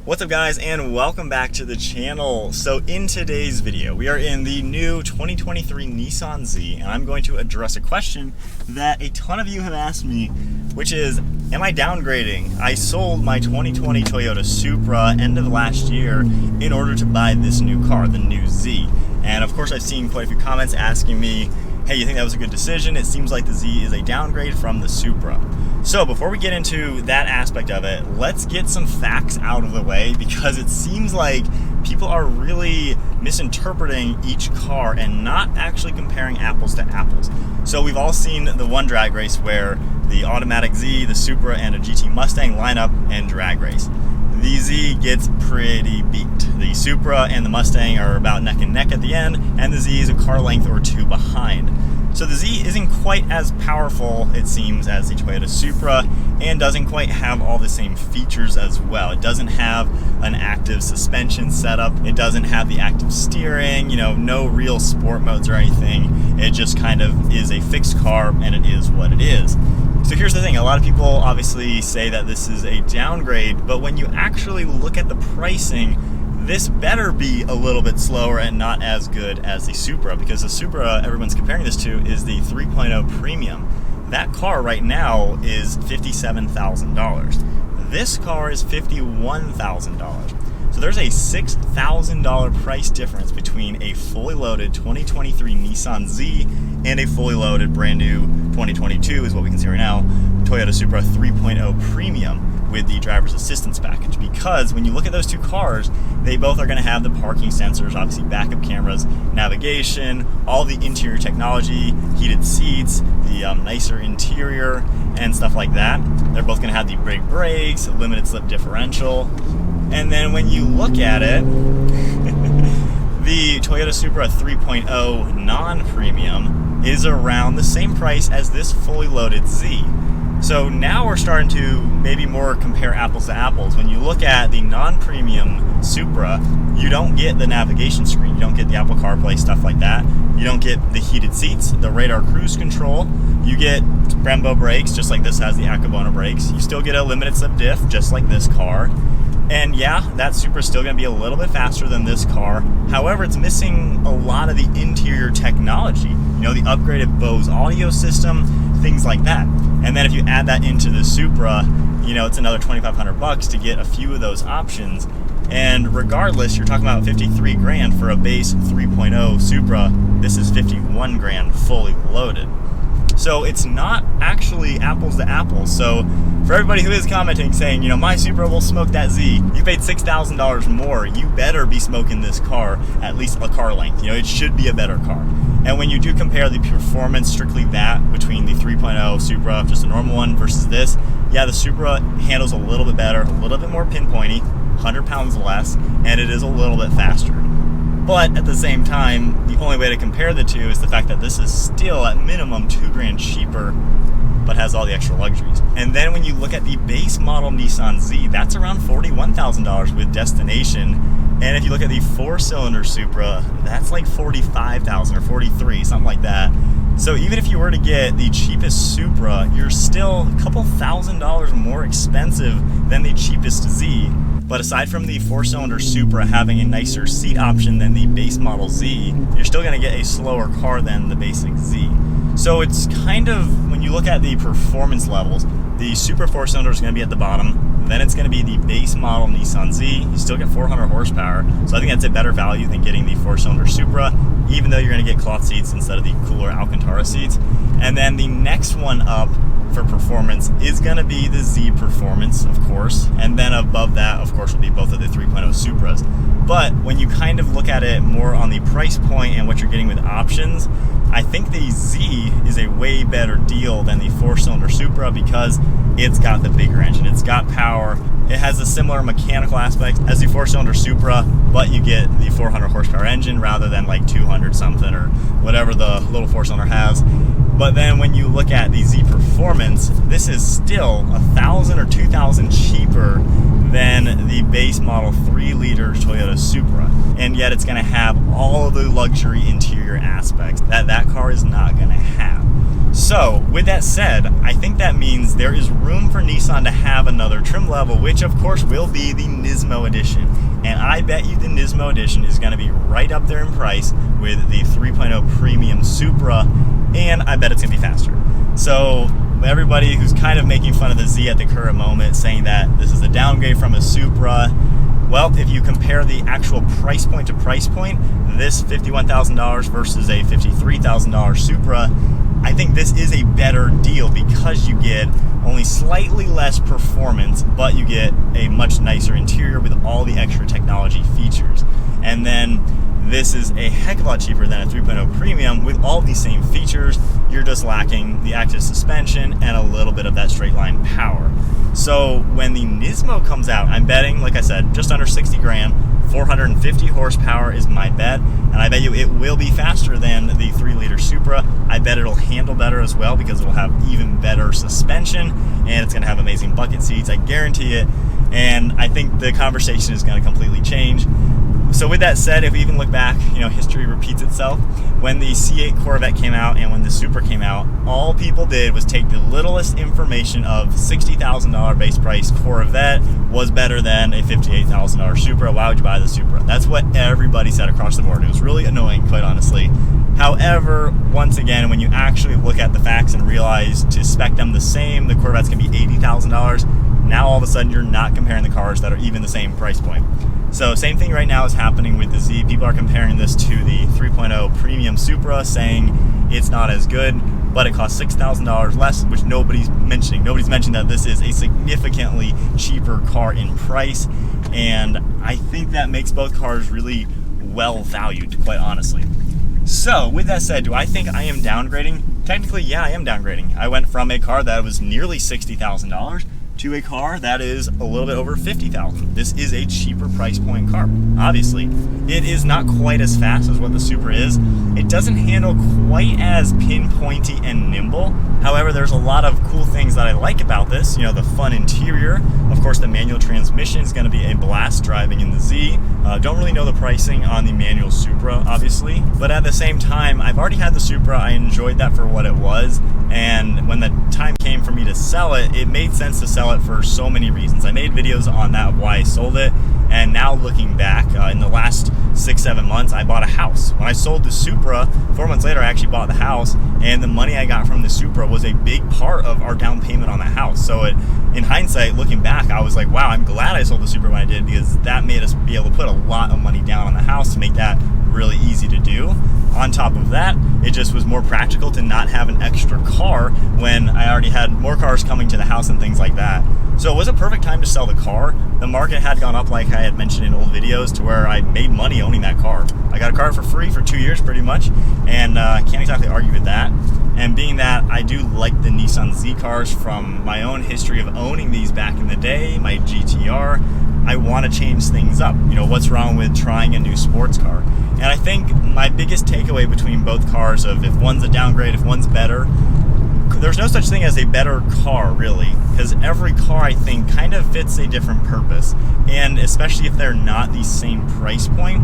What's up guys, and welcome back to the channel. So in today's video, we are in the new 2023 Nissan Z, and I'm going to address a question that a ton of you have asked me, which is, am I downgrading? I sold my 2020 Toyota Supra end of last year in order to buy this new car, the new Z. And of course I've seen quite a few comments asking me, hey, you think that was a good decision? It seems like the Z is a downgrade from the Supra. So before we get into that aspect of it, let's get some facts out of the way, because it seems like people are really misinterpreting each car and not actually comparing apples to apples. So we've all seen the one drag race where the automatic Z, the Supra, and a GT Mustang line up and drag race. The Z gets pretty beat. The Supra and the Mustang are about neck and neck at the end, and the Z is a car length or two behind. So the Z isn't quite as powerful, it seems, as the Toyota Supra, and doesn't quite have all the same features as well. It doesn't have an active suspension setup, it doesn't have the active steering, no real sport modes or anything. It just kind of is a fixed car, and it is what it is. So here's the thing, a lot of people obviously say that this is a downgrade, but when you actually look at the pricing, this better be a little bit slower and not as good as the Supra, because the Supra everyone's comparing this to is the 3.0 Premium. That car right now is $57,000. This car is $51,000. So there's a $6,000 price difference between a fully loaded 2023 Nissan Z and a fully loaded brand new 2022 is what we can see right now, Toyota Supra 3.0 Premium with the driver's assistance package. Because when you look at those two cars, they both are going to have the parking sensors, obviously backup cameras, navigation, all the interior technology, heated seats, the nicer interior and stuff like that. They're both going to have the brake brakes, limited slip differential. And then when you look at it, the Toyota Supra 3.0 non-premium is around the same price as this fully loaded Z. So now we're starting to maybe more compare apples to apples. When you look at the non-premium Supra, you don't get the navigation screen, you don't get the Apple CarPlay, stuff like that. You don't get the heated seats, the radar cruise control. You get Brembo brakes, just like this has the Akabona brakes. You still get a limited slip diff, just like this car. And yeah, that Supra is still going to be a little bit faster than this car. However, it's missing a lot of the interior technology. The upgraded Bose audio system, things like that. And then if you add that into the Supra, it's another $2,500 to get a few of those options. And regardless, you're talking about 53 grand for a base 3.0 Supra. This is 51 grand fully loaded. So it's not actually apples to apples. So for everybody who is commenting saying, my Supra will smoke that Z, you paid $6,000 more, you better be smoking this car at least a car length. It should be a better car. And when you do compare the performance, strictly that, between the 3.0 Supra, just a normal one, versus this, yeah, the Supra handles a little bit better, a little bit more pinpointy, 100 pounds less, and it is a little bit faster. But at the same time, the only way to compare the two is the fact that this is still at minimum 2 grand cheaper, but has all the extra luxuries. And then when you look at the base model Nissan Z, that's around $41,000 with destination. And if you look at the 4-cylinder Supra, that's like $45,000 or $43,000, something like that. So even if you were to get the cheapest Supra, you're still a couple $1,000s more expensive than the cheapest Z. But aside from the 4-cylinder Supra having a nicer seat option than the base model Z, you're still going to get a slower car than the basic Z. So it's kind of, when you look at the performance levels, the Supra 4-cylinder is going to be at the bottom, then it's going to be the base model Nissan Z. You still get 400 horsepower, so I think that's a better value than getting the 4-cylinder Supra, even though you're going to get cloth seats instead of the cooler Alcantara seats. And then the next one up for performance is going to be the Z Performance, of course, and then above that, of course, will be both of the 3.0 Supras. But when you kind of look at it more on the price point and what you're getting with options, I think the Z is a way better deal than the 4-cylinder Supra, because it's got the bigger engine, it's got power, it has a similar mechanical aspect as the 4-cylinder Supra, but you get the 400 horsepower engine rather than like 200 something or whatever the little 4-cylinder has. But then when you look at the Z Performance, this is still $1,000 or $2,000 cheaper than the base model 3-liter Toyota Supra. And yet it's going to have all of the luxury interior aspects that car is not going to have. So, with that said, I think that means there is room for Nissan to have another trim level, which of course will be the Nismo Edition. And I bet you the Nismo Edition is going to be right up there in price with the 3.0 Premium Supra, and I bet it's going to be faster. So, everybody who's kind of making fun of the Z at the current moment, saying that this is a downgrade from a Supra, well, if you compare the actual price point to price point, this $51,000 versus a $53,000 Supra, I think this is a better deal because you get only slightly less performance, but you get a much nicer interior with all the extra technology features. And then this is a heck of a lot cheaper than a 3.0 Premium with all these same features. You're just lacking the active suspension and a little bit of that straight line power. So when the Nismo comes out, I'm betting, like I said, just under 60 grand, 450 horsepower is my bet, and I bet you it will be faster than the 3-liter Supra. I bet it'll handle better as well because it'll have even better suspension, and it's going to have amazing bucket seats, I guarantee it, and I think the conversation is going to completely change. So with that said, if we even look back, history repeats itself. When the C8 Corvette came out and when the Supra came out, all people did was take the littlest information of $60,000 base price Corvette was better than a $58,000 Supra. Why would you buy the Supra? That's what everybody said across the board. It was really annoying, quite honestly. However, once again, when you actually look at the facts and realize to spec them the same, the Corvette's going to be $80,000. Now all of a sudden you're not comparing the cars that are even the same price point. So same thing right now is happening with the Z. People are comparing this to the 3.0 Premium Supra, saying it's not as good, but it costs $6,000 less, which nobody's mentioning. Nobody's mentioned that this is a significantly cheaper car in price, and I think that makes both cars really well valued, quite honestly. So with that said, do I think I am downgrading? Technically, yeah, I am downgrading. I went from a car that was nearly $60,000 to a car that is a little bit over $50,000. This is a cheaper price point car, obviously. It is not quite as fast as what the Supra is. It doesn't handle quite as pinpointy and nimble. However, there's a lot of cool things that I like about this. The fun interior. Of course, the manual transmission is going to be a blast driving in the Z. Don't really know the pricing on the manual Supra, obviously. But at the same time, I've already had the Supra. I enjoyed that for what it was. And when the time came for me to sell it, it made sense to sell it for so many reasons. I made videos on that, why I sold it, and now looking back, in the last 6-7 months, I bought a house. When I sold the Supra, 4 months later, I actually bought the house, and the money I got from the Supra was a big part of our down payment on that house. So in hindsight, looking back, I was like, wow, I'm glad I sold the Supra when I did, because that made us be able to put a lot of money down on the house to make that really easy to do. On top of that, it just was more practical to not have an extra car when I already had more cars coming to the house and things like that. So it was a perfect time to sell the car. The market had gone up, like I had mentioned in old videos, to where I made money owning that car. I got a car for free for 2 years pretty much, and I can't exactly argue with that. And being that I do like the Nissan Z cars from my own history of owning these back in the day, my GTR, I want to change things up. What's wrong with trying a new sports car? And I think my biggest takeaway between both cars of if one's a downgrade, if one's better, there's no such thing as a better car, really, because every car, I think, kind of fits a different purpose. And especially if they're not the same price point,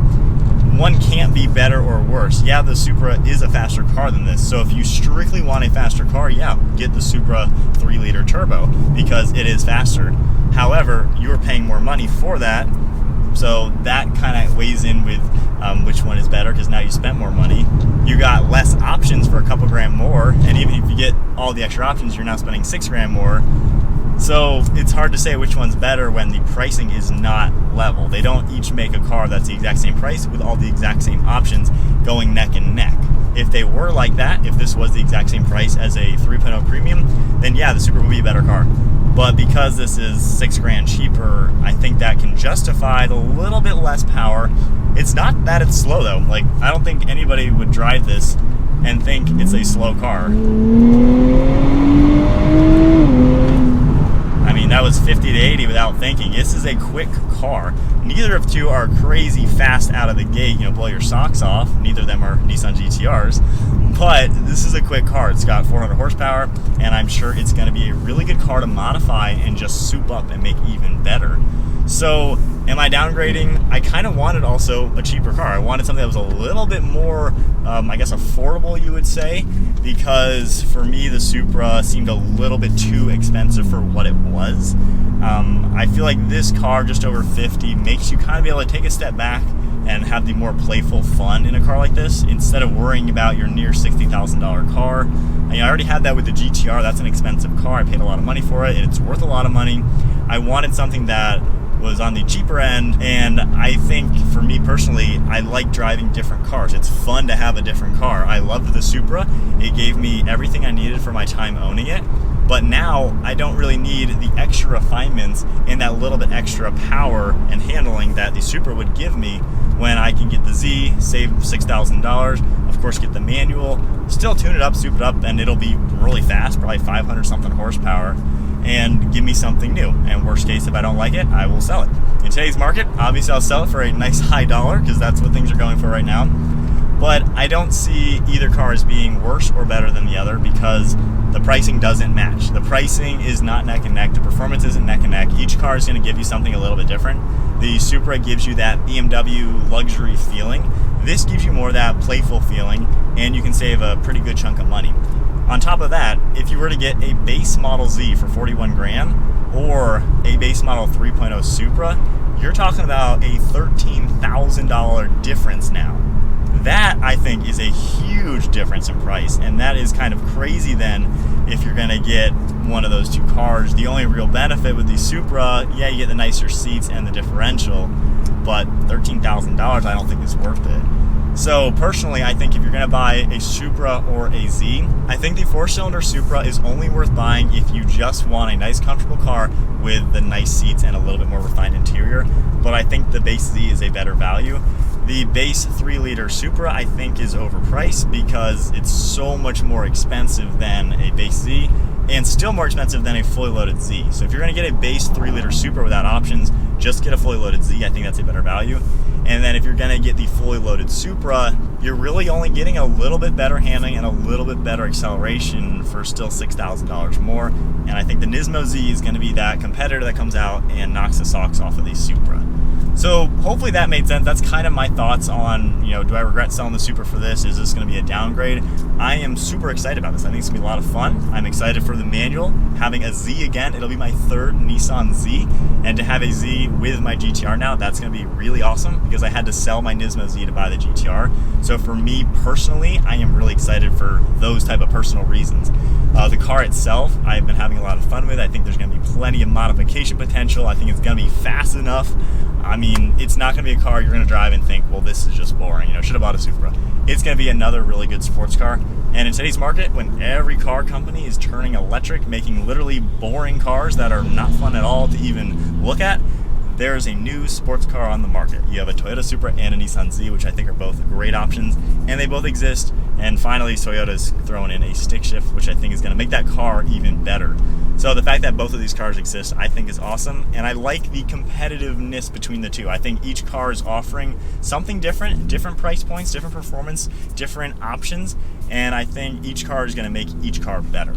one can't be better or worse. Yeah, the Supra is a faster car than this, so if you strictly want a faster car, yeah, get the Supra 3-liter turbo, because it is faster. However, you're paying more money for that, so that kind of weighs in with which one is better, because now you spent more money. You got less options for a couple grand more, and even if you get all the extra options, you're now spending 6 grand more. So it's hard to say which one's better when the pricing is not level. They don't each make a car that's the exact same price with all the exact same options going neck and neck. If they were like that, if this was the exact same price as a 3.0 Premium, then yeah, the Supra would be a better car. But because this is 6 grand cheaper, I think that can justify the little bit less power. It's not that it's slow though. Like, I don't think anybody would drive this and think it's a slow car. I mean, that was 50 to 80 without thinking. This is a quick car. Neither of two are crazy fast out of the gate, blow your socks off. Neither of them are Nissan GTRs. But this is a quick car. It's got 400 horsepower, and I'm sure it's going to be a really good car to modify and just soup up and make even better. So, am I downgrading? I kind of wanted also a cheaper car. I wanted something that was a little bit more, I guess, affordable, you would say. because for me the Supra seemed a little bit too expensive for what it was. I feel like this car, just over 50, makes you kind of be able to take a step back and have the more playful fun in a car like this, instead of worrying about your near $60,000 car. I already had that with the GTR. That's an expensive car. I paid a lot of money for it, and it's worth a lot of money. I wanted something that was on the cheaper end, and I think for me personally, I like driving different cars. It's fun to have a different car. I loved the Supra. It gave me everything I needed for my time owning it. But now I don't really need the extra refinements and that little bit extra power and handling that the Supra would give me when I can get the Z, save $6,000, of course get the manual, still tune it up, soup it up, and it'll be really fast, probably 500 something horsepower, and give me something new. And worst case, if I don't like it, I will sell it. In today's market, obviously I'll sell it for a nice high dollar, because that's what things are going for right now. But I don't see either car as being worse or better than the other, because the pricing doesn't match. The pricing is not neck and neck. The performance isn't neck and neck. Each car is going to give you something a little bit different. The Supra gives you that BMW luxury feeling. This gives you more of that playful feeling, and you can save a pretty good chunk of money. On top of that, if you were to get a base model Z for 41 grand or a base model 3.0 Supra, you're talking about a $13,000 difference now. That, I think, is a huge difference in price, and that is kind of crazy then if you're going to get one of those two cars. The only real benefit with the Supra, yeah, you get the nicer seats and the differential, but $13,000 I don't think is worth it. So personally, I think if you're going to buy a Supra or a Z, I think the 4-cylinder Supra is only worth buying if you just want a nice, comfortable car with the nice seats and a little bit more refined interior, but I think the base Z is a better value. The base 3-liter Supra, I think, is overpriced because it's so much more expensive than a base Z, and still more expensive than a fully loaded Z. So if you're going to get a base 3-liter Supra without options, just get a fully loaded Z. I think that's a better value. And then if you're going to get the fully loaded Supra, you're really only getting a little bit better handling and a little bit better acceleration for still $6,000 more. And I think the Nismo Z is going to be that competitor that comes out and knocks the socks off of the Supra. So hopefully that made sense. That's kind of my thoughts on, do I regret selling the Supra for this? Is this going to be a downgrade? I am super excited about this. I think it's going to be a lot of fun. I'm excited for the manual. Having a Z again, it'll be my third Nissan Z. And to have a Z with my GTR now, that's going to be really awesome because I had to sell my Nismo Z to buy the GTR. So for me personally, I am really excited for those type of personal reasons. The car itself, I've been having a lot of fun with. I think there's going to be plenty of modification potential. I think it's going to be fast enough. I mean, it's not going to be a car you're going to drive and think, well, this is just boring. Should have bought a Supra. It's going to be another really good sports car. And in today's market, when every car company is turning electric, making literally boring cars that are not fun at all to even look at, there's a new sports car on the market. You have a Toyota Supra and a Nissan Z, which I think are both great options, and they both exist. And finally, Toyota's throwing in a stick shift, which I think is going to make that car even better. So the fact that both of these cars exist, I think is awesome, and I like the competitiveness between the two. I think each car is offering something different, different price points, different performance, different options, and I think each car is going to make each car better.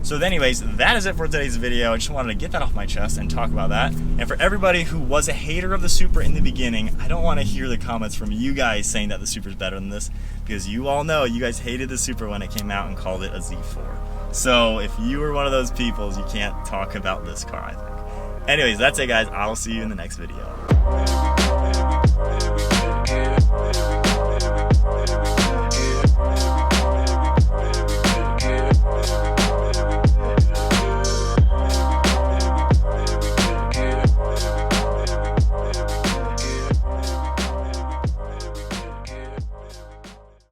So anyways, that is it for today's video. I just wanted to get that off my chest and talk about that. And for everybody who was a hater of the Supra in the beginning, I don't want to hear the comments from you guys saying that the Supra is better than this, because you all know you guys hated the Supra when it came out and called it a Z4. So if you were one of those people, you can't talk about this car, I think. Anyways, that's it guys. I'll see you in the next video.